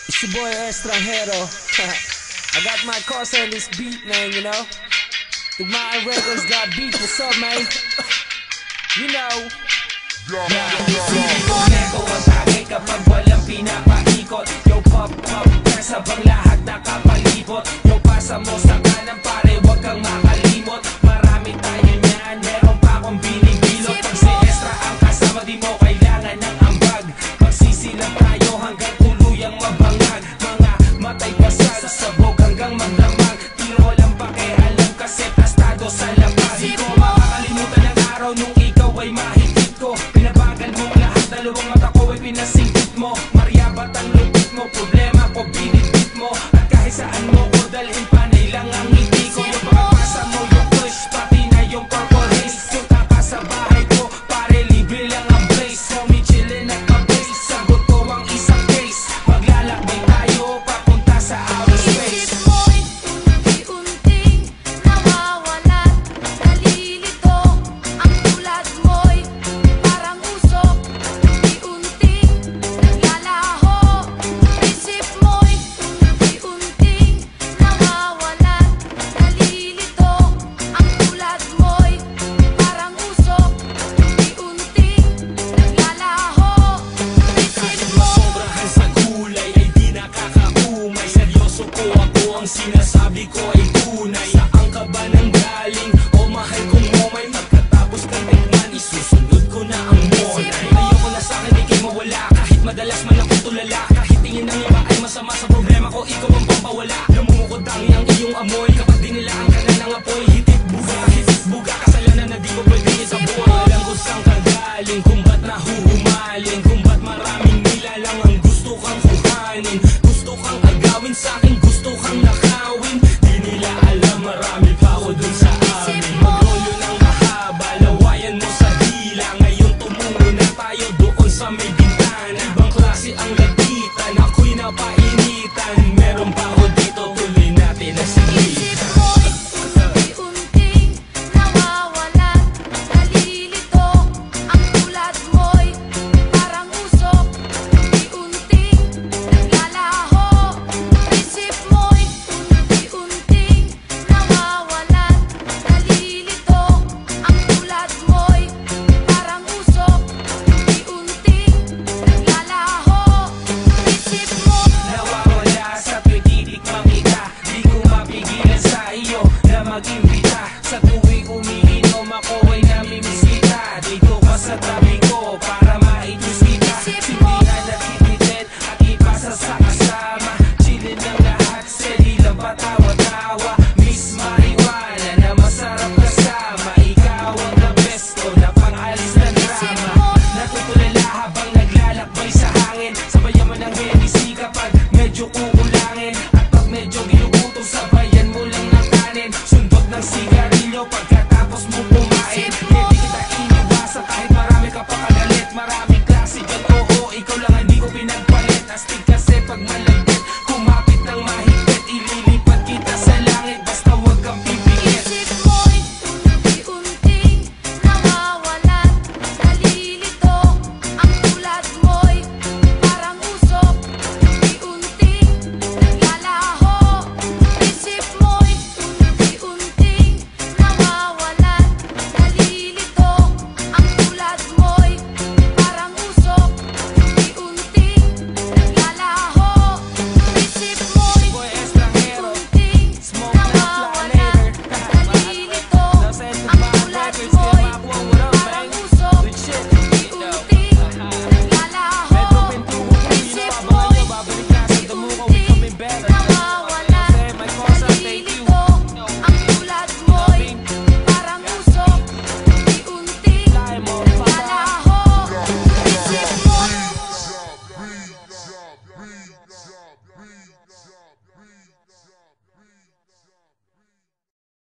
It's your boy Estranjero. I got my Corsa on this beat, man, you know. Tugmaan Records got beat, what's up, man? You know. Isipin ko neko ang tagay kapag walang pinapaikot. Yo pop pop, sabang lahat nakapalibot. Yo pasa mo sa kanan pare, wag kang makalimot. Marami tayo niyan, meron pa akong binibilot. Pag si Estra ang kasama, di mo kailangan ng ambag. Magsisilang tayo hanggang tuluyang mabangag. Mga matay basag, sabog hanggang magdamag. Tiro walang pakialam kasi tastado sa labas. Di ko makakalimutan ang araw nung ikaw ay mahigit ko. Pinabagal mo lahat, dalawang mata ko ay pinasingkit mo. Maryabat ang lupit mo, problema ko binibit mo. At kahit saan mo ko dalhin, panay lang ang ngiti ko. Yung pagpasa mo yung push, pati na yung purple haze. Yung taka sa bahay ko, pare libre lang ang place. Homie chillin' at ma-base, sagot ko ang isang case. Maglalakbay tayo, papunta sa outer space. Isip mo'y unti-unting nawawalan, nalilito. Ang tulad mo'y parang usok, unti-unting naglalaho. Isip mo'y unti-unting nawawalan, nalilito. Ang tulad mo'y parang usok, unti-unting naglalaho. Kahit masobrahan sa gulay ay di nakakaumay. Seryoso ko ako, ang sinasabi ko ay tunay. Saan ka ba nang galing? O mahal kong momay, pagkatapos kang tikman, isusunod ko na ang monay. Ayoko na sa'kin ikay mawala, kahit madalas man ako tulala. Kahit tingin ng iba ay masama sa problema ko, ikaw ang pampawala. Namumukod tangi ang iyong amoy, kapag dinilaan ka na ng apoy. Hitit buga, kasalanan na di ko pwede isaboy. Alam ko saan ka galing, kung ba't nahuhumaling, kung ba't maraming nilalang ang gusto kang kuhanin. Gusto kang agawin sa'kin